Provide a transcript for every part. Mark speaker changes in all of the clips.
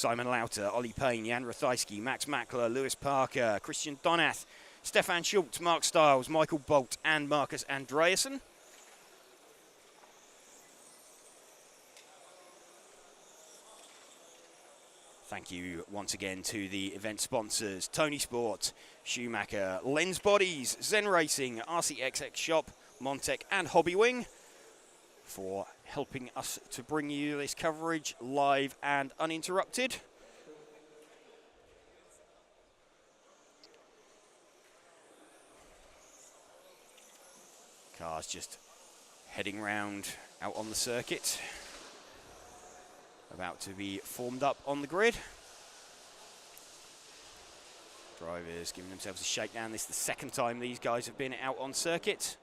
Speaker 1: Simon Lauter, Ollie Payne, Jan Rathajski, Max Mackler, Lewis Parker, Christian Donath, Stefan Schultz, Mark Stiles, Michael Bolt, and Marcus Andreasen. Thank you once again to the event sponsors, Tony Sport, Schumacher, Lens Bodies, Zen Racing, RCXX Shop, Montec and Hobbywing for helping us to bring you this coverage live and uninterrupted. Cars just heading round out on the circuit. About to be formed up on the grid. Drivers giving themselves a shakedown. This is the second time these guys have been out on circuit.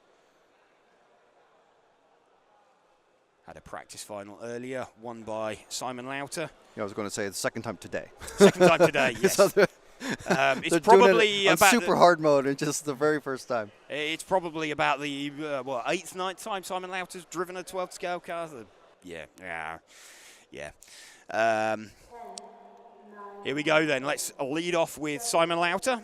Speaker 1: Had a practice final earlier, won by Simon Lauter.
Speaker 2: Yeah, I was going to say the second time today.
Speaker 1: Second time today, yes.
Speaker 2: So
Speaker 1: it's probably
Speaker 2: about super hard mode, and just the very first time.
Speaker 1: It's probably about the 8th, 9th time Simon Lauter's driven a 12 scale car. Yeah. Here we go then. Let's lead off with Simon Lauter.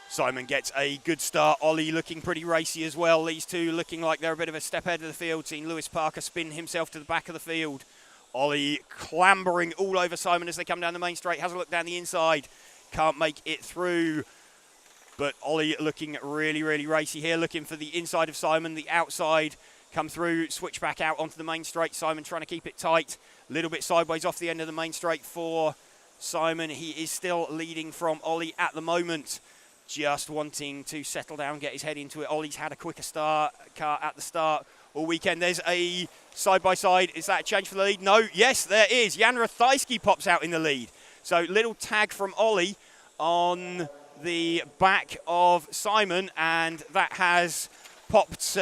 Speaker 1: Simon gets a good start. Ollie looking pretty racy as well. These two looking like they're a bit of a step ahead of the field. Seeing Lewis Parker spin himself to the back of the field. Ollie clambering all over Simon as they come down the main straight. Has a look down the inside. Can't make it through. But Ollie looking really, really racy here, looking for the inside of Simon, the outside, come through, switch back out onto the main straight. Simon trying to keep it tight, a little bit sideways off the end of the main straight for Simon. He is still leading from Ollie at the moment, just wanting to settle down, get his head into it. Ollie's had a quicker car at the start all weekend. There's a side-by-side. Is that a change for the lead? No. Yes, there is. Jan Rathajski pops out in the lead. So little tag from Ollie on the back of Simon, and that has popped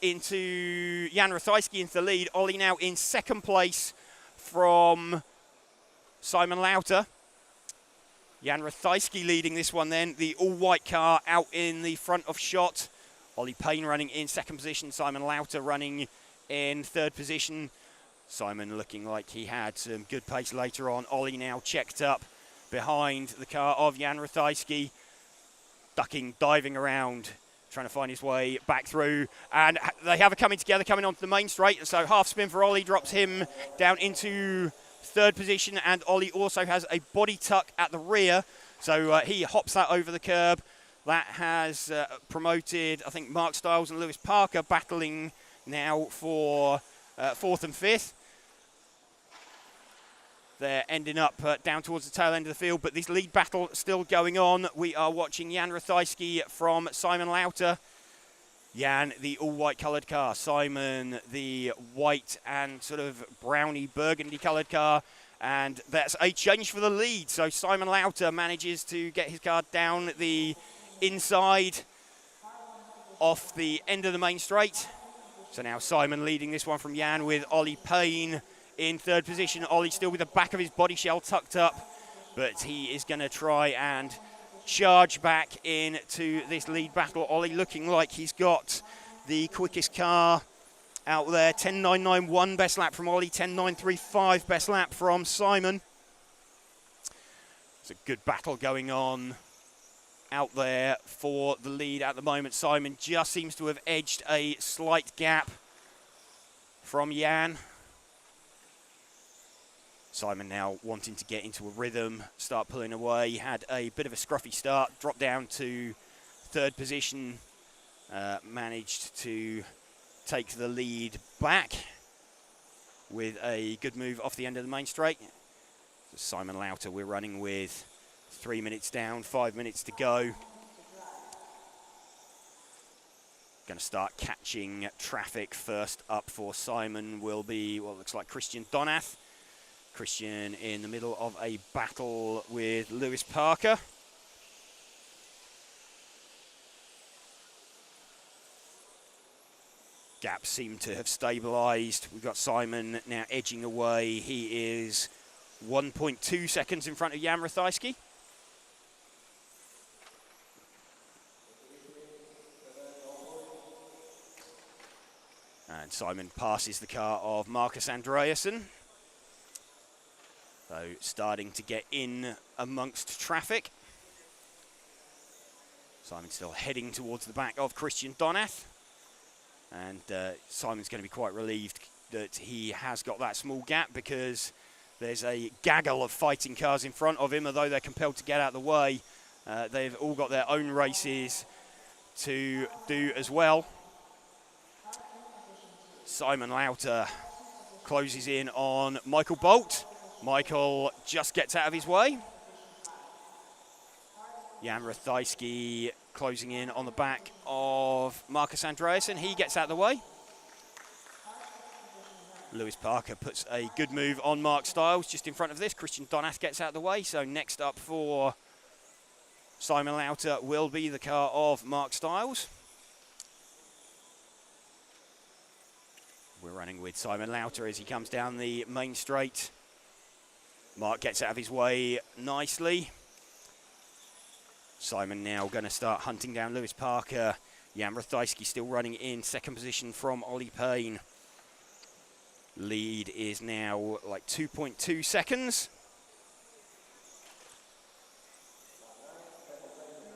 Speaker 1: into Jan Rathajski into the lead. Ollie now in second place from Simon Lauter. Jan Rathajski leading this one then. The all-white car out in the front of shot. Ollie Payne running in second position. Simon Lauter running in third position. Simon looking like he had some good pace later on. Ollie now checked up behind the car of Jan Rathajski, ducking, diving around, trying to find his way back through. And they have a coming together, coming onto the main straight. So half spin for Ollie, drops him down into third position. And Ollie also has a body tuck at the rear. So he hops that over the curb. That has promoted, I think, Mark Stiles and Lewis Parker battling now for fourth and fifth. They're ending up down towards the tail end of the field, but this lead battle still going on. We are watching Jan Rathajski from Simon Lauter. Jan, the all-white coloured car. Simon, the white and sort of browny burgundy coloured car. And that's a change for the lead. So Simon Lauter manages to get his car down the inside off the end of the main straight. So now Simon leading this one from Jan with Ollie Payne in third position. Ollie still with the back of his body shell tucked up, but he is going to try and charge back into this lead battle. Ollie looking like he's got the quickest car out there. 10.991 best lap from Ollie, 10.935 best lap from Simon. It's a good battle going on out there for the lead at the moment. Simon just seems to have edged a slight gap from Jan. Simon now wanting to get into a rhythm, start pulling away. He had a bit of a scruffy start, dropped down to third position, managed to take the lead back with a good move off the end of the main straight. So Simon Lauter, we're running with 3 minutes down, 5 minutes to go. Going to start catching traffic. First up for Simon will be what looks like Christian Donath. Christian in the middle of a battle with Lewis Parker. Gaps seem to have stabilised. We've got Simon now edging away. He is 1.2 seconds in front of Jan Rathajski. And Simon passes the car of Marcus Andreasen. So starting to get in amongst traffic. Simon still heading towards the back of Christian Donath. And Simon's going to be quite relieved that he has got that small gap, because there's a gaggle of fighting cars in front of him, although they're compelled to get out of the way. They've all got their own races to do as well. Simon Lauter closes in on Michael Bolt. Michael just gets out of his way. Jan Rathajski closing in on the back of Marcus Andreasen. He gets out of the way. Lewis Parker puts a good move on Mark Stiles just in front of this. Christian Donath gets out of the way. So next up for Simon Lauter will be the car of Mark Stiles. We're running with Simon Lauter as he comes down the main straight. Mark gets out of his way nicely. Simon now going to start hunting down Lewis Parker. Jan Rathajski still running in second position from Ollie Payne. Lead is now like 2.2 seconds.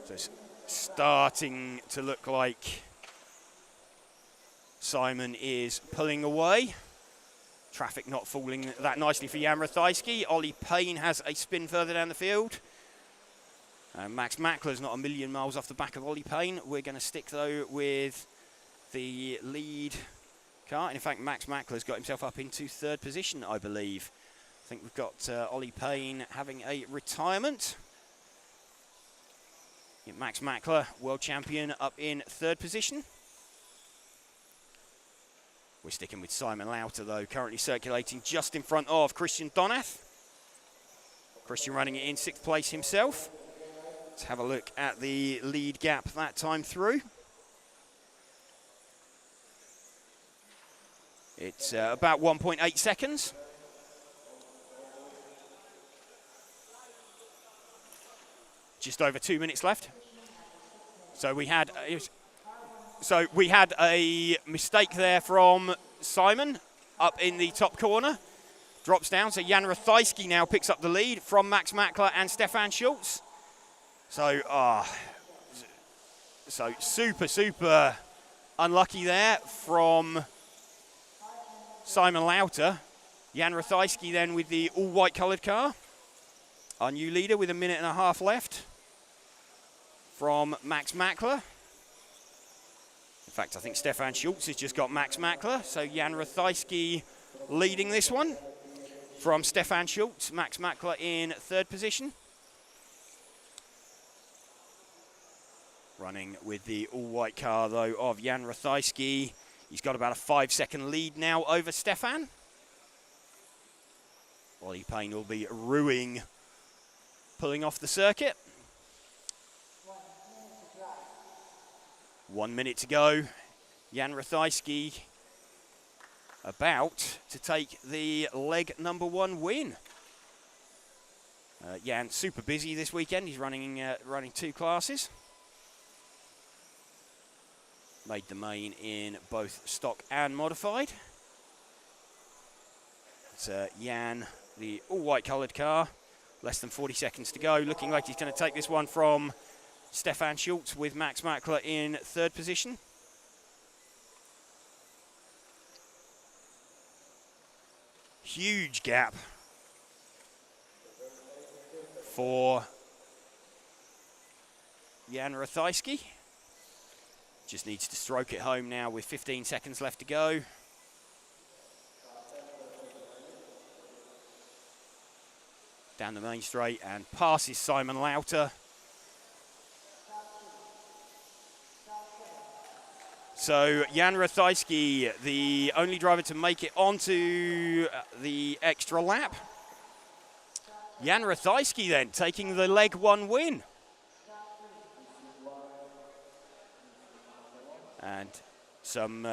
Speaker 1: So it's starting to look like Simon is pulling away. Traffic not falling that nicely for Jan Rathajski. Ollie Payne has a spin further down the field. Max Mackler's not a million miles off the back of Ollie Payne. We're going to stick, though, with the lead car. And in fact, Max Mackler's got himself up into third position, I believe. I think we've got Ollie Payne having a retirement. Yeah, Max Mackler, world champion, up in third position. We're sticking with Simon Lauter, though, currently circulating just in front of Christian Donath. Christian running it in sixth place himself. Let's have a look at the lead gap that time through. It's about 1.8 seconds. Just over 2 minutes left. So we had a mistake there from Simon up in the top corner. Drops down, so Jan Rathajski now picks up the lead from Max Mackler and Stefan Schultz. So super unlucky there from Simon Lauter. Jan Rathajski then with the all-white coloured car. Our new leader with 1.5 minutes left from Max Mackler. In fact, I think Stefan Schultz has just got Max Mackler. So Jan Rathajski leading this one from Stefan Schultz. Max Mackler in third position. Running with the all-white car, though, of Jan Rathajski. He's got about a 5-second lead now over Stefan. Ollie Payne will be ruining pulling off the circuit. 1 minute to go. Jan Rathajski about to take the leg number 1 win. Jan super busy this weekend. He's running 2 classes. Made the main in both stock and modified. It's Jan, the all-white coloured car. Less than 40 seconds to go. Looking like he's going to take this one from Stefan Schultz with Max Mackler in third position. Huge gap for Jan Rathajski. Just needs to stroke it home now with 15 seconds left to go. Down the main straight and passes Simon Lauter. So Jan Rathajski, the only driver to make it onto the extra lap. Jan Rathajski then taking the leg 1 win. And some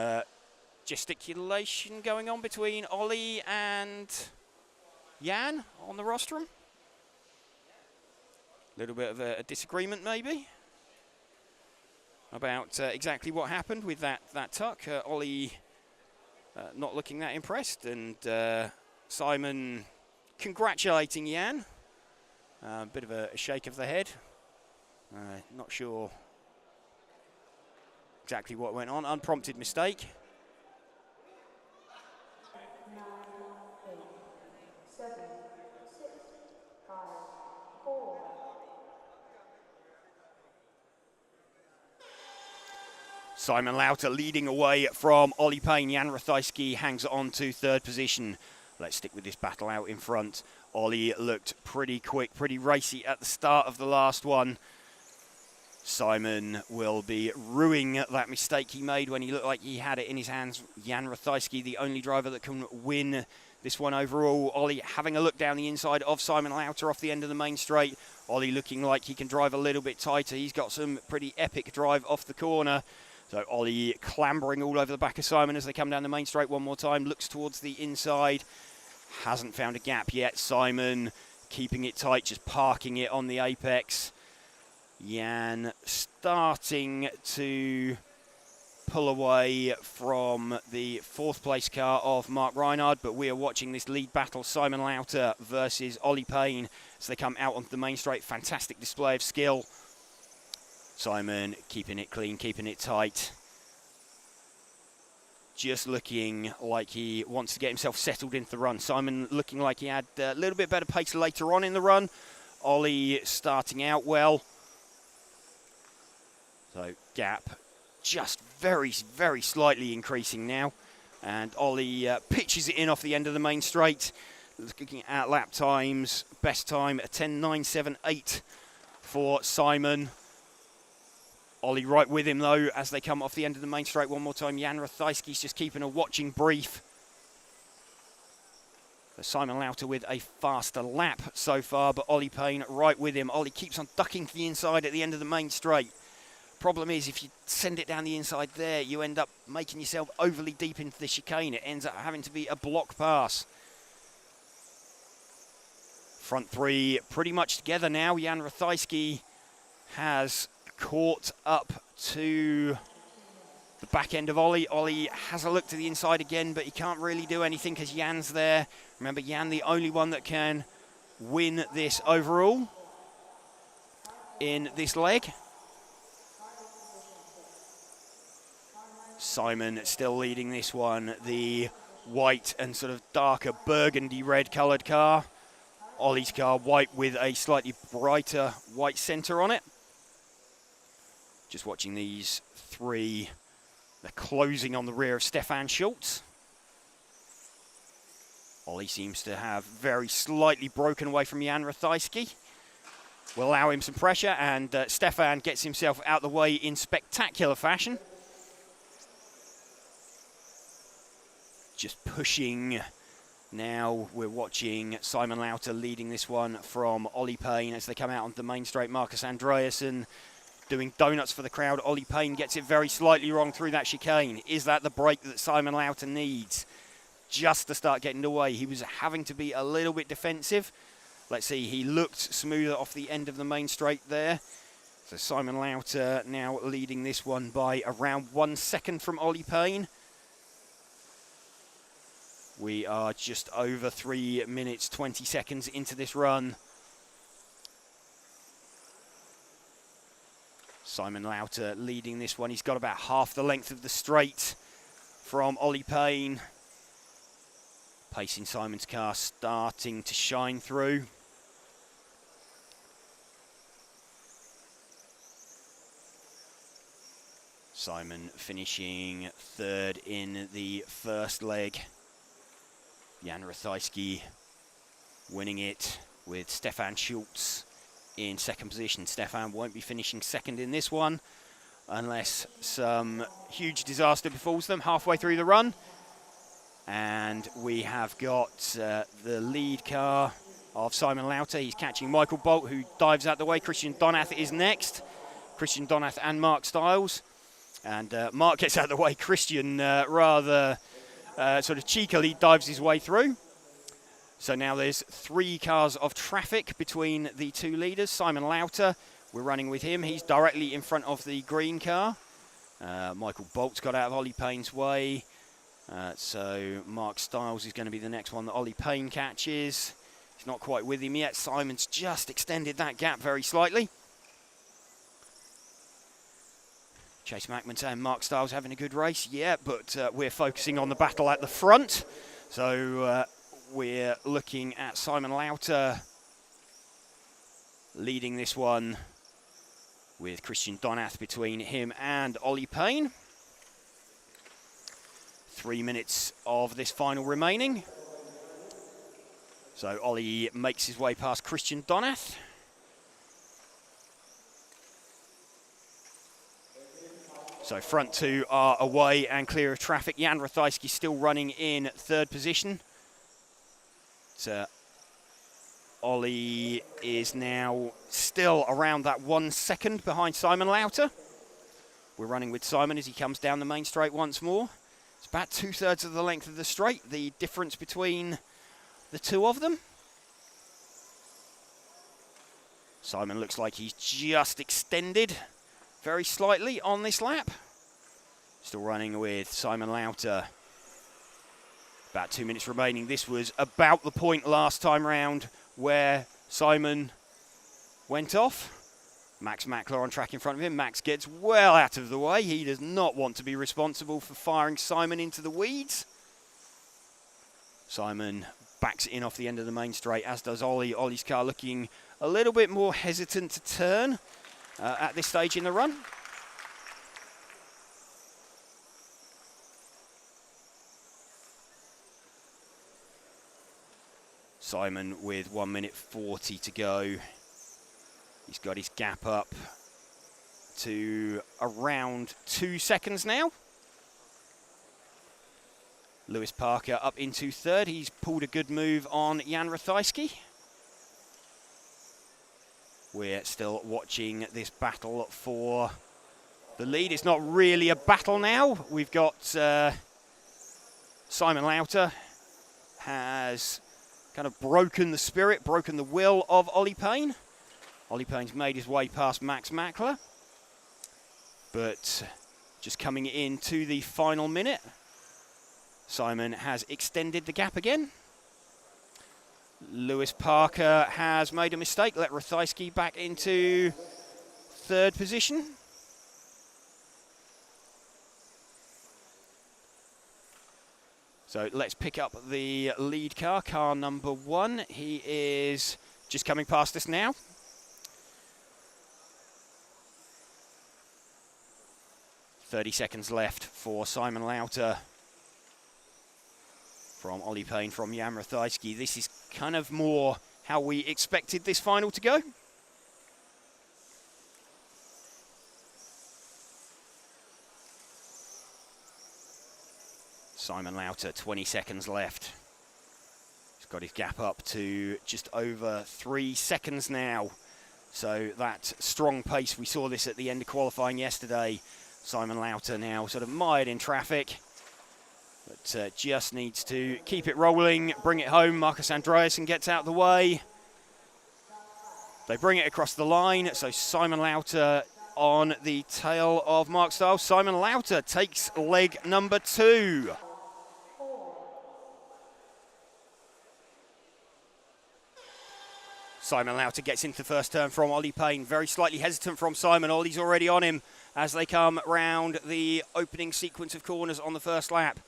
Speaker 1: gesticulation going on between Ollie and Jan on the rostrum. A little bit of a disagreement maybe about exactly what happened with that tuck. Ollie not looking that impressed, and Simon congratulating Jan. A bit of a shake of the head. Not sure exactly what went on. Unprompted mistake.
Speaker 3: 9, 8, 7, 6, 5, 4.
Speaker 1: Simon Lauter leading away from Ollie Payne. Jan Rathajski hangs on to third position. Let's stick with this battle out in front. Ollie looked pretty quick, pretty racy at the start of the last one. Simon will be ruining that mistake he made when he looked like he had it in his hands. Jan Rathajski, the only driver that can win this one overall. Ollie having a look down the inside of Simon Lauter off the end of the main straight. Ollie looking like he can drive a little bit tighter. He's got some pretty epic drive off the corner. So Ollie clambering all over the back of Simon as they come down the main straight one more time. Looks towards the inside. Hasn't found a gap yet. Simon keeping it tight, just parking it on the apex. Jan starting to pull away from the fourth place car of Mark Reinhard, but we are watching this lead battle, Simon Lauter versus Ollie Payne, as they come out onto the main straight. Fantastic display of skill. Simon keeping it clean, keeping it tight. Just looking like he wants to get himself settled into the run. Simon looking like he had a little bit better pace later on in the run. Ollie starting out well. So gap just very, very slightly increasing now. And Ollie pitches it in off the end of the main straight. Looking at lap times, best time 10.978 for Simon. Ollie right with him though as they come off the end of the main straight one more time. Jan Rathajski's just keeping a watching brief. So Simon Lauter with a faster lap so far, but Ollie Payne right with him. Ollie keeps on ducking to the inside at the end of the main straight. Problem is, if you send it down the inside there, you end up making yourself overly deep into the chicane. It ends up having to be a block pass. Front three pretty much together now. Jan Rathajski has caught up to the back end of Ollie. Ollie has a look to the inside again, but he can't really do anything because Jan's there. Remember, Jan the only one that can win this overall in this leg. Simon still leading this one, the white and sort of darker burgundy red coloured car. Ollie's car white with a slightly brighter white centre on it. Just watching these three, they're closing on the rear of Stefan Schultz. Ollie seems to have very slightly broken away from Jan Rathajski. Will allow him some pressure, and Stefan gets himself out the way in spectacular fashion. Just pushing now. We're watching Simon Lauter leading this one from Ollie Payne as they come out onto the main straight. Marcus Andreasen doing donuts for the crowd. Ollie Payne gets it very slightly wrong through that chicane. Is that the break that Simon Lauter needs just to start getting away? He was having to be a little bit defensive. Let's see, he looked smoother off the end of the main straight there. So Simon Lauter now leading this one by around 1 second from Ollie Payne. We are just over 3 minutes, 20 seconds into this run. Simon Lauter leading this one. He's got about half the length of the straight from Ollie Payne. Pace in Simon's car starting to shine through. Simon finishing third in the first leg. Jan Rathajski winning it with Stefan Schultz in second position. Stefan won't be finishing second in this one unless some huge disaster befalls them halfway through the run. And we have got the lead car of Simon Lauter. He's catching Michael Bolt, who dives out the way. Christian Donath is next. Christian Donath and Mark Stiles. And Mark gets out of the way. Christian rather sort of cheekily dives his way through. So now there's 3 cars of traffic between the 2 leaders. Simon Lauter, we're running with him. He's directly in front of the green car. Michael Bolt's got out of Ollie Payne's way. So Mark Stiles is going to be the next one that Ollie Payne catches. He's not quite with him yet. Simon's just extended that gap very slightly. Chase Mackman saying Mark Stiles having a good race. Yeah, but we're focusing on the battle at the front. So we're looking at Simon Lauter leading this one with Christian Donath between him and Ollie Payne. 3 minutes of this final remaining. So Ollie makes his way past Christian Donath. So front two are away and clear of traffic. Jan Rathajski still running in third position. So Ollie is now still around that 1 second behind Simon Lauter. We're running with Simon as he comes down the main straight once more. It's about 2/3 of the length of the straight, the difference between the two of them. Simon looks like he's just extended very slightly on this lap. Still running with Simon Lauter. About 2 minutes remaining. This was about the point last time round where Simon went off. Max Mackler on track in front of him. Max gets well out of the way. He does not want to be responsible for firing Simon into the weeds. Simon backs in off the end of the main straight, as does Ollie. Ollie's car looking a little bit more hesitant to turn at this stage in the run. Simon with 1 minute 40 to go. He's got his gap up to around 2 seconds now. Lewis Parker up into third. He's pulled a good move on Jan Rathajski. We're still watching this battle for the lead. It's not really a battle now. We've got Simon Lauter has kind of broken the spirit, broken the will of Ollie Payne. Ollie Payne's made his way past Max Mackler. But just coming into the final minute, Simon has extended the gap again. Lewis Parker has made a mistake, let Rathajski back into third position. So let's pick up the lead car, car number 1. He is just coming past us now. .30 seconds left for Simon Lauter from Ollie Payne, from Jan Rathajski. This is kind of more how we expected this final to go. Simon Lauter, 20 seconds left. He's got his gap up to just over 3 seconds now. So that strong pace, we saw this at the end of qualifying yesterday. Simon Lauter now sort of mired in traffic, but just needs to keep it rolling, bring it home. Marcus Andreasen gets out of the way. They bring it across the line, so Simon Lauter on the tail of Mark Stiles. Simon Lauter takes leg number 2. Simon Lauter gets into the first turn from Ollie Payne. Very slightly hesitant from Simon. Ollie's already on him as they come round the opening sequence of corners on the first lap.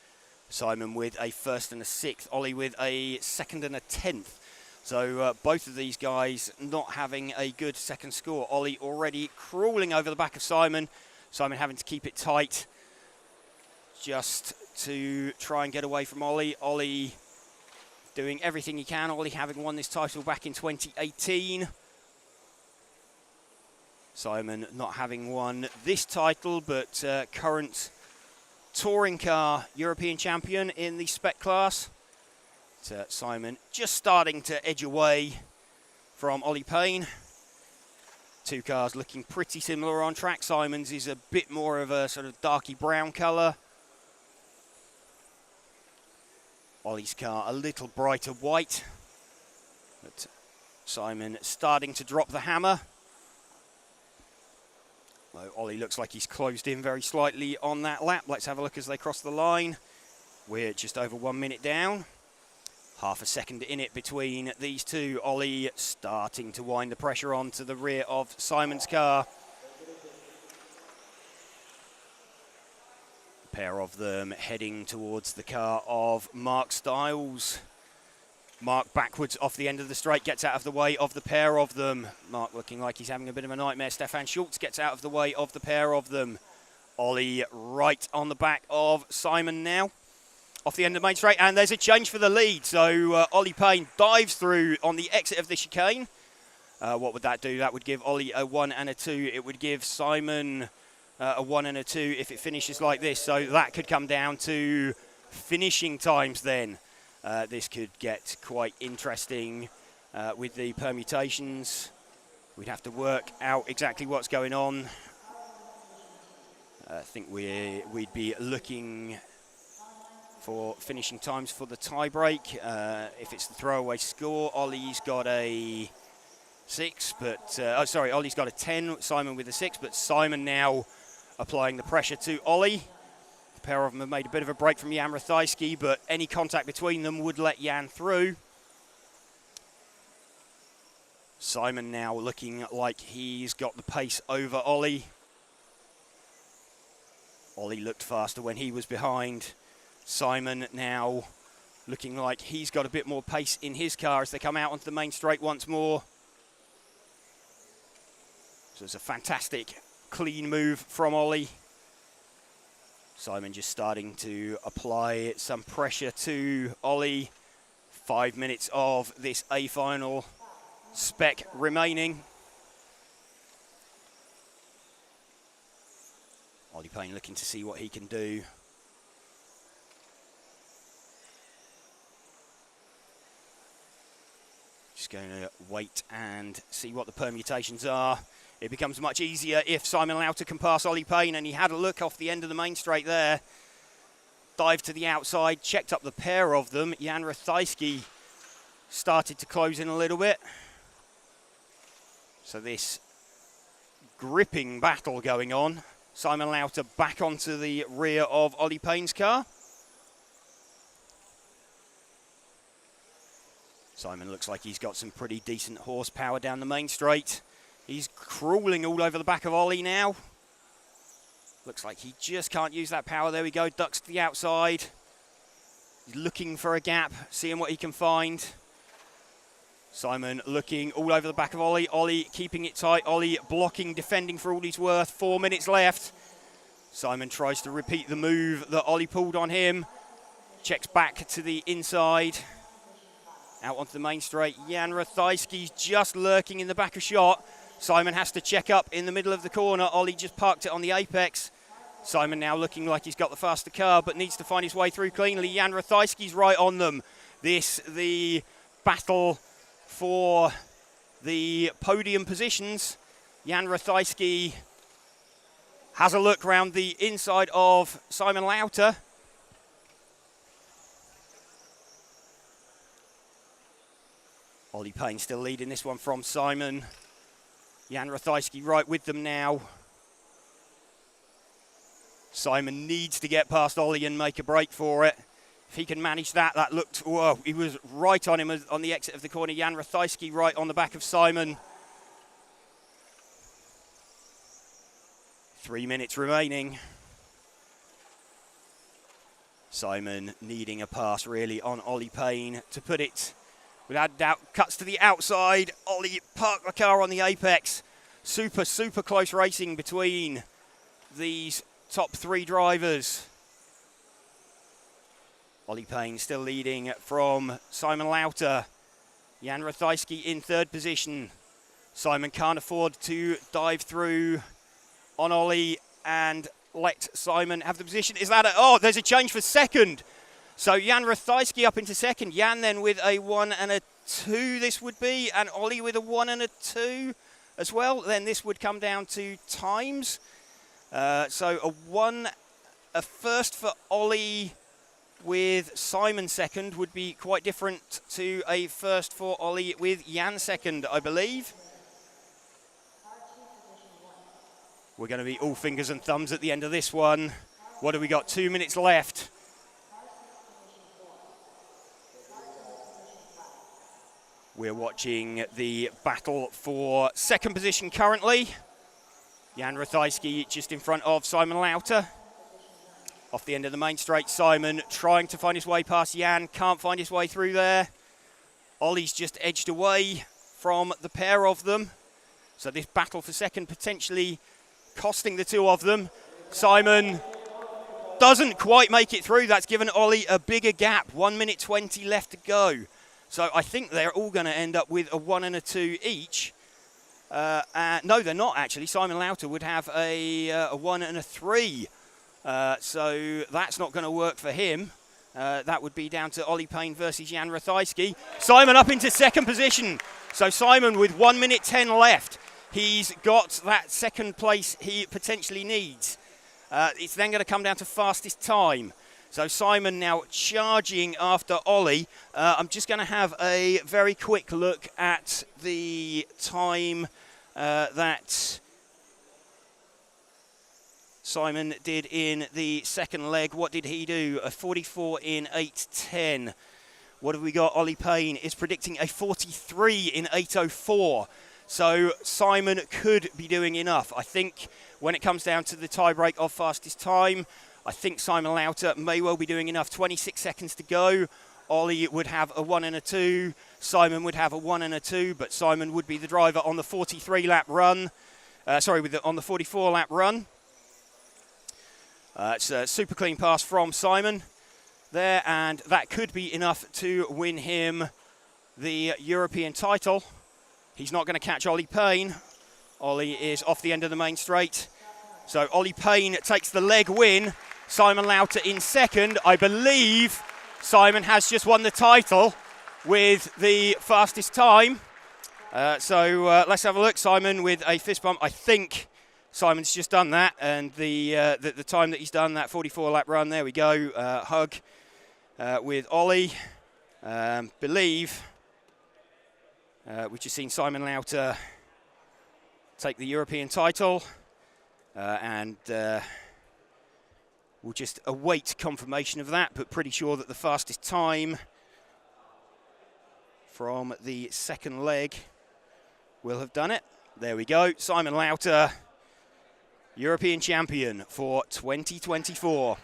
Speaker 1: Simon with a first and a 6th. Ollie with a 2nd and a 10th. So both of these guys not having a good second score. Ollie already crawling over the back of Simon. Simon having to keep it tight just to try and get away from Ollie. Ollie doing everything he can. Ollie having won this title back in 2018. Simon not having won this title, but current touring car European champion in the Spec class. Simon just starting to edge away from Ollie Payne. Two cars looking pretty similar on track. Simon's is a bit more of a sort of darky brown colour. Ollie's car a little brighter white. But Simon starting to drop the hammer. Well, Ollie looks like he's closed in very slightly on that lap. Let's have a look as they cross the line. We're just over 1 minute down. Half a second in it between these two. Ollie starting to wind the pressure on to the rear of Simon's car. A pair of them heading towards the car of Mark Stiles. Mark backwards off the end of the straight, gets out of the way of the pair of them. Mark looking like he's having a bit of a nightmare. Stefan Schultz gets out of the way of the pair of them. Ollie right on the back of Simon now. Off the end of the main straight, and there's a change for the lead. So Ollie Payne dives through on the exit of the chicane. What would that do? That would give Ollie a 1 and a 2. It would give Simon a 1 and a 2 if it finishes like this. So that could come down to finishing times then. This could get quite interesting with the permutations. We'd have to work out exactly what's going on. I think we'd be looking for finishing times for the tie-break. If it's the throwaway score, Ollie's got a 6, but Ollie's got a 10, Simon with a 6, but Simon now applying the pressure to Ollie. The pair of them have made a bit of a break from Jan Rathajski, but any contact between them would let Jan through. Simon now looking like he's got the pace over Ollie. Ollie looked faster when he was behind. Simon now looking like he's got a bit more pace in his car as they come out onto the main straight once more. So it's a fantastic clean move from Ollie. Simon just starting to apply some pressure to Ollie. 5 minutes of this A final spec remaining. Ollie Payne looking to see what he can do. Just going to wait and see what the permutations are. It becomes much easier if Simon Lauter can pass Ollie Payne, and he had a look off the end of the main straight there. Dived to the outside, checked up the pair of them. Jan Rathajski started to close in a little bit. So this gripping battle going on. Simon Lauter back onto the rear of Ollie Payne's car. Simon looks like he's got some pretty decent horsepower down the main straight. He's crawling all over the back of Ollie now. Looks like he just can't use that power. There we go, ducks to the outside. He's looking for a gap, seeing what he can find. Simon looking all over the back of Ollie. Ollie keeping it tight. Ollie blocking, defending for all he's worth. 4 minutes left. Simon tries to repeat the move that Ollie pulled on him. Checks back to the inside. Out onto the main straight. Jan Rathajski's just lurking in the back of shot. Simon has to check up in the middle of the corner. Ollie just parked it on the apex. Simon now looking like he's got the faster car, but needs to find his way through cleanly. Jan Rathajski's right on them. The battle for the podium positions. Jan Rathajski has a look round the inside of Simon Lauter. Ollie Payne still leading this one from Simon. Jan Rathajski right with them now. Simon needs to get past Ollie and make a break for it. If he can manage that, that looked, whoa, he was right on him on the exit of the corner. Jan Rathajski right on the back of Simon. 3 minutes remaining. Simon needing a pass really on Ollie Payne to put it without doubt. Cuts to the outside. Ollie parked the car on the apex. Super, super close racing between these top three drivers. Ollie Payne still leading from Simon Lauter. Jan Rathajski in third position. Simon can't afford to dive through on Ollie and let Simon have the position. Is that oh, there's a change for second. So Jan Rathajski up into second. Jan then with a 1 and a 2 this would be, and Ollie with a 1 and a 2 as well. Then this would come down to times. So a first for Ollie with Simon second would be quite different to a first for Ollie with Jan second, I believe. We're going to be all fingers and thumbs at the end of this one. What have we got? 2 minutes left. We're watching the battle for second position currently. Jan Ratajski just in front of Simon Lauter. Off the end of the main straight, Simon trying to find his way past Jan, can't find his way through there. Ollie's just edged away from the pair of them. So this battle for second potentially costing the two of them. Simon doesn't quite make it through. That's given Ollie a bigger gap. 1 minute 20 left to go. So I think they're all going to end up with a 1 and a 2 each. No, they're not actually. Simon Lauter would have a 1 and a 3. So that's not going to work for him. That would be down to Ollie Payne versus Jan Ratajski. Simon up into second position. So Simon with 1 minute 10 left. He's got that second place he potentially needs. It's then going to come down to fastest time. So Simon now charging after Ollie. I'm just going to have a very quick look at the time that Simon did in the second leg. What did he do? A 44 in 8:10. What have we got? Ollie Payne is predicting a 43 in 8:04. So Simon could be doing enough. I think when it comes down to the tiebreak of fastest time, I think Simon Lauter may well be doing enough. 26 seconds to go. Ollie would have a 1 and a 2. Simon would have a 1 and a 2, but Simon would be the driver on the 43-lap run. On the 44-lap run. It's a super clean pass from Simon there, and that could be enough to win him the European title. He's not going to catch Ollie Payne. Ollie is off the end of the main straight. So Ollie Payne takes the leg win. Simon Lauter in second. I believe Simon has just won the title with the fastest time. So let's have a look. Simon with a fist bump. I think Simon's just done that, and the time that he's done, that 44-lap run, there we go, hug with Ollie. Believe we've just seen Simon Lauter take the European title, and we'll just await confirmation of that, but pretty sure that the fastest time from the second leg will have done it. There we go, Simon Lauter, European champion for 2024.